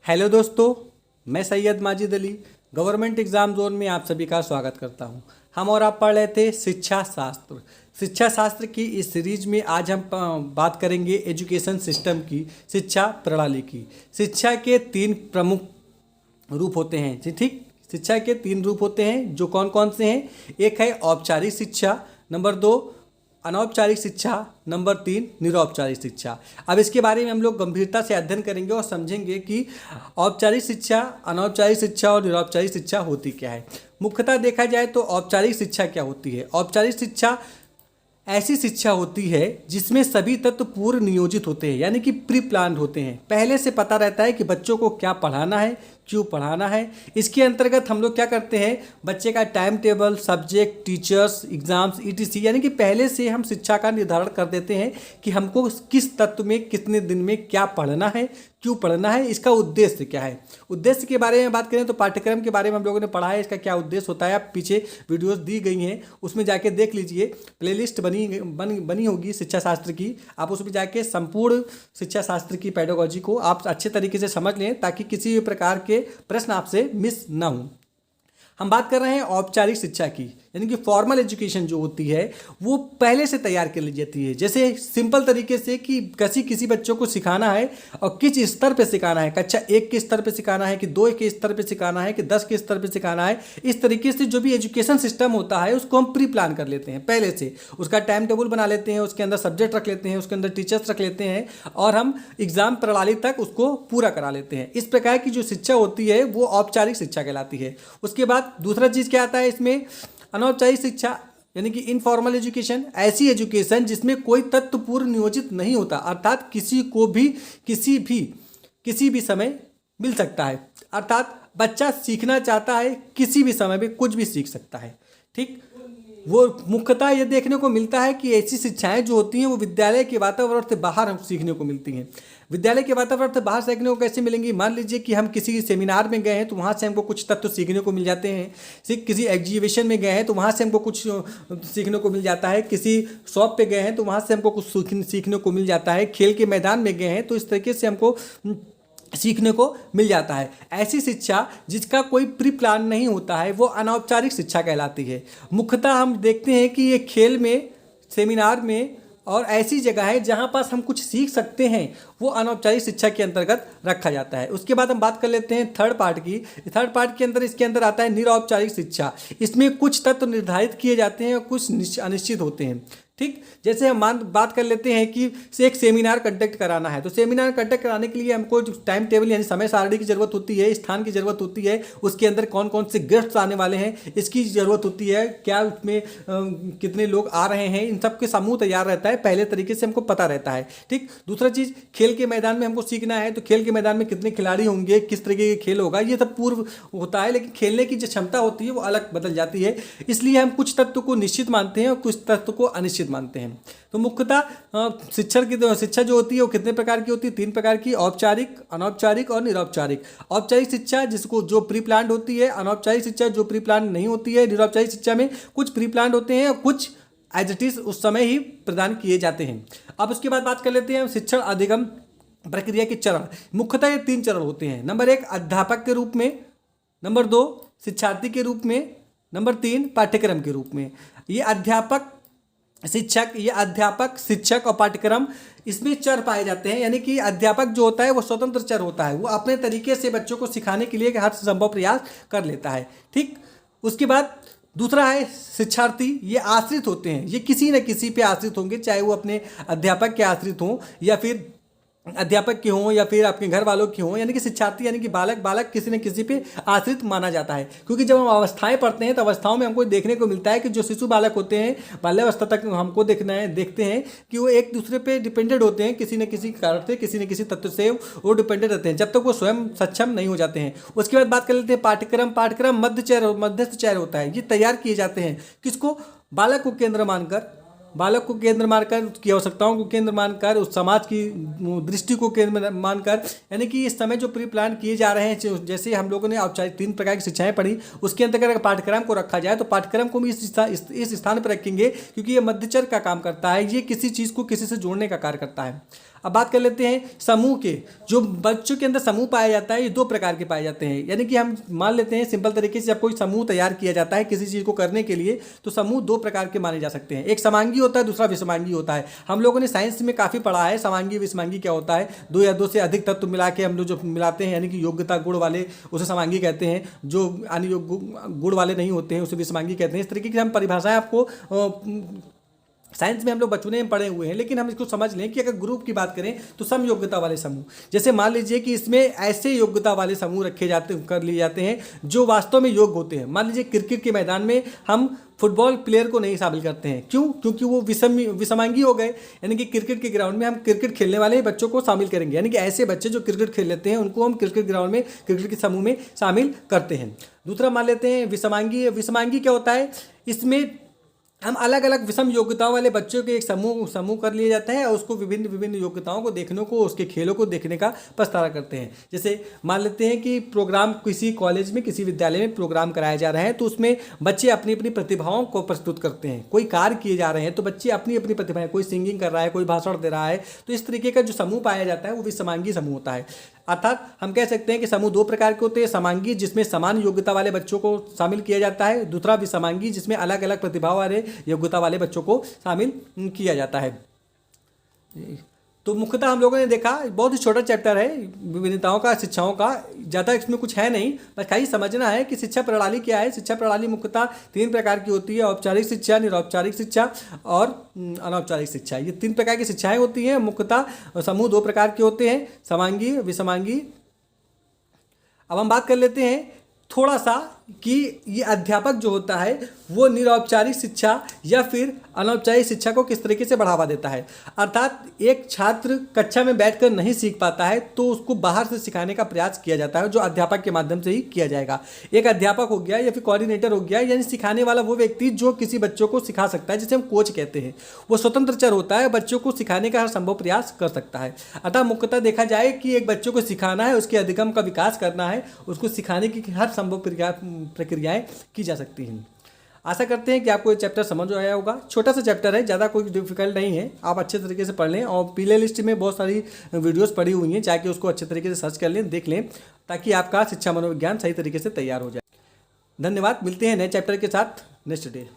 Hello दोस्तों, मैं Syed Majid Ali government exam zone में आप सभी का स्वागत करता हूं। हम और आप पढ़ रहे थे शिक्षा शास्त्र। शिक्षा शास्त्र की इस सीरीज में आज हम बात करेंगे एजुकेशन सिस्टम की, शिक्षा प्रणाली की। शिक्षा के तीन प्रमुख रूप होते हैं जी, ठीक। शिक्षा के तीन रूप होते हैं, जो कौन कौन से हैं? एक है औपचारिक शिक्षा, नंबर दो अनौपचारिक शिक्षा, नंबर तीन निरौपचारिक शिक्षा। अब इसके बारे में हम लोग गंभीरता से अध्ययन करेंगे और समझेंगे कि औपचारिक शिक्षा, अनौपचारिक शिक्षा और निरौपचारिक शिक्षा होती क्या है। मुख्यतः देखा जाए तो औपचारिक शिक्षा क्या होती है? औपचारिक शिक्षा ऐसी शिक्षा होती है जिसमें सभी तत्व पूर्व नियोजित होते हैं, यानी कि प्री प्लान होते हैं। पहले से पता रहता है कि बच्चों को क्या पढ़ाना है, क्यों पढ़ाना है। इसके अंतर्गत हम लोग क्या करते हैं, बच्चे का time table, subject, teachers, exams, etc, यानी कि पहले से हम शिक्षा का निर्धारण कर देते हैं कि हमको किस तत्व में कितने दिन में क्या पढ़ना है, क्यों पढ़ना है, इसका उद्देश्य क्या है। उद्देश्य के बारे में बात करें तो पाठ्यक्रम के बारे में हम लोगों ने पढ़ा है, इसका क्या उद्देश्य होता है। आप पीछे वीडियोस दी गई हैं, उसमें जाके देख लीजिए। प्लेलिस्ट बनी होगी शिक्षा शास्त्र की, आप उसमें जाके संपूर्ण शिक्षा शास्त्र की पेडागोजी को आप अच्छे तरीके से समझ लें, ताकि किसी भी प्रकार के प्रश्न आपसे मिस ना हो। हम बात कर रहे हैं औपचारिक शिक्षा की, यानी कि फॉर्मल एजुकेशन जो होती है वो पहले से तैयार कर ली जाती है। जैसे सिंपल तरीके से कि किसी बच्चों को सिखाना है और किस स्तर पे सिखाना है, कक्षा 1 के स्तर पे सिखाना है कि 2 के स्तर पे सिखाना है कि 10 के स्तर पे सिखाना है। इस तरीके से जो भी एजुकेशन सिस्टम होता है उसको हम प्री प्लान कर लेते हैं पहले से। उसका टाइम टेबल बना लेते हैं, उसके अंदर सब्जेक्ट रख लेते हैं, उसके अंदर टीचर्स रख लेते हैं और हम एग्जाम प्रणाली तक उसको पूरा करा लेते हैं। इस प्रकार की जो शिक्षा होती है वो औपचारिक शिक्षा कहलाती है। उसके बाद दूसरा चीज़ क्या आता है इसमें, अनौपचारिक शिक्षा, यानी कि इनफॉर्मल एजुकेशन। ऐसी एजुकेशन जिसमें कोई तत्व पूर्व नियोजित नहीं होता, अर्थात किसी को भी किसी भी समय मिल सकता है। अर्थात बच्चा सीखना चाहता है, किसी भी समय में कुछ भी सीख सकता है, ठीक। वो मुख्यतः ये देखने को मिलता है कि ऐसी शिक्षाएं जो होती हैं वो विद्यालय के वातावरण से बाहर हम सीखने को मिलती हैं। विद्यालय के वातावरण से बाहर सीखने को कैसे मिलेंगी? मान लीजिए कि हम किसी सेमिनार में गए हैं तो वहाँ से हमको कुछ तत्व सीखने को मिल जाते हैं। किसी एग्जीबिशन में गए हैं तो वहाँ से हमको कुछ सीखने को मिल जाता है। किसी शॉप पे गए हैं तो वहाँ से हमको कुछ सीखने को मिल जाता है। खेल के मैदान में गए हैं तो इस तरीके से हमको सीखने को मिल जाता है। ऐसी शिक्षा जिसका कोई प्री प्लान नहीं होता है वो अनौपचारिक शिक्षा कहलाती है। मुख्यतः हम देखते हैं कि ये खेल में, सेमिनार में और ऐसी जगह है जहाँ पास हम कुछ सीख सकते हैं, वो अनौपचारिक शिक्षा के अंतर्गत रखा जाता है। उसके बाद हम बात कर लेते हैं थर्ड पार्ट की। थर्ड पार्ट के अंदर इसके अंदर आता है निरौपचारिक शिक्षा। इसमें कुछ तत्व निर्धारित किए जाते हैं और कुछ अनिश्चित होते हैं, ठीक। जैसे हम बात कर लेते हैं कि एक सेमिनार कंडक्ट कराना है, तो सेमिनार कंडक्ट कराने के लिए हमको टाइम टेबल यानी समय सारणी की जरूरत होती है, स्थान की जरूरत होती है, उसके अंदर कौन कौन से गेस्ट्स आने वाले हैं इसकी जरूरत होती है, क्या उसमें कितने लोग आ रहे हैं, इन सब के समूह तैयार रहता है, पहले तरीके से हमको पता रहता है, ठीक। दूसरा चीज़, खेल के मैदान में हमको सीखना है तो खेल के मैदान में कितने खिलाड़ी होंगे, किस तरीके का खेल होगा, ये सब पूर्व होता है। लेकिन खेलने की जो क्षमता होती है वो अलग बदल जाती है। इसलिए हम कुछ तत्व को निश्चित मानते हैं और कुछ तत्व को अनिश्चित मानते हैं। तो मुख्यतः शिक्षा जो होती है वो कितने प्रकार की होती है? 3 प्रकार की, औपचारिक, अनौपचारिक और निरौपचारिक। औपचारिक शिक्षा जो प्री प्लान्ड होती है, अनौपचारिक शिक्षा जो प्री प्लान्ड नहीं होती है। निरौपचारिक शिक्षा में कुछ प्री प्लान्ड होते हैं और कुछ एज इट इज उस समय ही प्रदान किए जाते हैं। अब उसके बाद बात कर लेते हैं शिक्षण अधिगम प्रक्रिया के चरण। मुख्यतः ये 3 चरण होते हैं। नंबर 1 अध्यापक के रूप में, नंबर 2 शिक्षार्थी के रूप में, नंबर 3 पाठ्यक्रम के रूप में। ये अध्यापक, शिक्षक और पाठ्यक्रम, इसमें चर पाए जाते हैं। यानी कि अध्यापक जो होता है वो स्वतंत्र चर होता है, वो अपने तरीके से बच्चों को सिखाने के लिए हर संभव प्रयास कर लेता है, ठीक। उसके बाद दूसरा है शिक्षार्थी। ये आश्रित होते हैं, ये किसी न किसी पे आश्रित होंगे, चाहे वो अपने अध्यापक के आश्रित हों या फिर अध्यापक के हों या फिर आपके घर वालों की हों। यानी कि शिक्षार्थी यानी कि बालक किसी न किसी पे आश्रित माना जाता है। क्योंकि जब हम अवस्थाएं पढ़ते हैं तो अवस्थाओं में हमको देखने को मिलता है कि जो शिशु बालक होते हैं, बाल्यावस्था तक हमको देखते हैं कि वो एक दूसरे पे डिपेंडेंट होते हैं, किसी न किसी कारण से, किसी न किसी तत्व से वो डिपेंडेंट रहते हैं जब तक वो स्वयं सक्षम नहीं हो जाते हैं। उसके बाद बात कर लेते हैं पाठ्यक्रम मध्यस्थ चयन होता है। ये तैयार किए जाते हैं किसको? बालक को केंद्र मानकर, उसकी आवश्यकताओं को केंद्र मानकर, उस समाज की दृष्टि को केंद्र मानकर। यानी कि इस समय जो प्री प्लान किए जा रहे हैं, जैसे हम लोगों ने औपचारिक 3 प्रकार की शिक्षाएं पढ़ी, उसके अंतर्गत अगर पाठ्यक्रम को रखा जाए तो पाठ्यक्रम को भी इस स्थान पर रखेंगे, क्योंकि ये मध्यचर का काम करता है। ये किसी चीज़ को किसी से जोड़ने का कार्य करता है। अब बात कर लेते हैं समूह के। जो बच्चों के अंदर समूह पाया जाता है ये दो प्रकार के पाए जाते हैं, यानी कि हम मान लेते हैं सिंपल तरीके से, जब कोई समूह तैयार किया जाता है किसी चीज़ को करने के लिए तो समूह दो प्रकार के माने जा सकते हैं। एक समांगी होता है, दूसरा विषमांगी होता है। हम लोगों ने साइंस में काफ़ी पढ़ा है समांगी विषमांगी क्या होता है। दो या दो से अधिक तत्व मिला के हम लोग जो मिलाते हैं, यानी कि योग्यता गुण वाले, उसे समांगी कहते हैं। जो यानी जो गुण वाले नहीं होते हैं उसे विषमांगी कहते हैं। इस तरीके की हम परिभाषाएं आपको साइंस में हम लोग बचपने में पढ़े हुए हैं, लेकिन हम इसको समझ लें कि अगर ग्रुप की बात करें तो सम योग्यता वाले समूह, जैसे मान लीजिए कि इसमें ऐसे योग्यता वाले समूह रखे जाते कर लिए जाते हैं जो वास्तव में योग्य होते हैं। मान लीजिए क्रिकेट के मैदान में हम फुटबॉल प्लेयर को नहीं शामिल करते हैं, क्यों? क्योंकि वो विषमांगी हो गए, यानी कि क्रिकेट के ग्राउंड में हम क्रिकेट खेलने वाले ही बच्चों को शामिल करेंगे, यानी कि ऐसे बच्चे जो क्रिकेट खेल लेते हैं उनको हम क्रिकेट ग्राउंड में क्रिकेट के समूह में शामिल करते हैं। दूसरा मान लेते हैं विषमांगी। विषमांगी क्या होता है? इसमें हम अलग अलग विषम योग्यताओं वाले बच्चों के एक समूह कर लिए जाते हैं और उसको विभिन्न विभिन्न योग्यताओं को देखने को, उसके खेलों को देखने का प्रस्ताव करते हैं। जैसे मान लेते हैं कि प्रोग्राम किसी कॉलेज में, किसी विद्यालय में प्रोग्राम कराए जा रहे हैं तो उसमें बच्चे अपनी अपनी प्रतिभाओं को प्रस्तुत करते हैं। कोई कार्य किए जा रहे हैं तो बच्चे अपनी अपनी प्रतिभाएं, कोई सिंगिंग कर रहा है, कोई भाषण दे रहा है, तो इस तरीके का जो समूह पाया जाता है वो विषमांगी समूह होता है। अर्थात हम कह सकते हैं कि समूह दो प्रकार के होते हैं, समांगी जिसमें समान योग्यता वाले बच्चों को शामिल किया जाता है, दूसरा विषमांगी जिसमें अलग अलग प्रतिभा वाले योग्यता वाले बच्चों को शामिल किया जाता है। तो मुख्यतः हम लोगों ने देखा बहुत ही छोटा चैप्टर है विभिन्नताओं का, शिक्षाओं का, ज़्यादा इसमें कुछ है नहीं, बस खाली समझना है कि शिक्षा प्रणाली क्या है। शिक्षा प्रणाली मुख्यतः तीन प्रकार की होती है, औपचारिक शिक्षा, निरौपचारिक शिक्षा और अनौपचारिक शिक्षा। ये तीन प्रकार की शिक्षाएं होती हैं। मुख्यतः समूह दो प्रकार के होते हैं, समांगी, विषमांगी। अब हम बात कर लेते हैं थोड़ा सा कि ये अध्यापक जो होता है वो निरौपचारिक शिक्षा या फिर अनौपचारिक शिक्षा को किस तरीके से बढ़ावा देता है। अर्थात एक छात्र कक्षा में बैठकर नहीं सीख पाता है तो उसको बाहर से सिखाने का प्रयास किया जाता है, जो अध्यापक के माध्यम से ही किया जाएगा। एक अध्यापक हो गया या फिर कोऑर्डिनेटर हो गया, यानी सिखाने वाला वो व्यक्ति जो किसी बच्चों को सिखा सकता है, जिसे हम कोच कहते हैं। वो स्वतंत्र चर होता है, बच्चों को सिखाने का हर संभव प्रयास कर सकता है। अतः मुख्यतः देखा जाए कि एक बच्चों को सिखाना है, उसके अधिगम का विकास करना है, उसको सिखाने की हर संभव प्रक्रियाएं की जा सकती हैं। आशा करते हैं कि आपको ये चैप्टर समझ आया होगा। छोटा सा चैप्टर है, ज़्यादा कोई डिफिकल्ट नहीं है, आप अच्छे तरीके से पढ़ लें। और प्ले लिस्ट में बहुत सारी वीडियोस पड़ी हुई हैं, जाके उसको अच्छे तरीके से सर्च कर लें, देख लें, ताकि आपका शिक्षा मनोविज्ञान सही तरीके से तैयार हो जाए। धन्यवाद। मिलते हैं नए चैप्टर के साथ नेक्स्ट डे।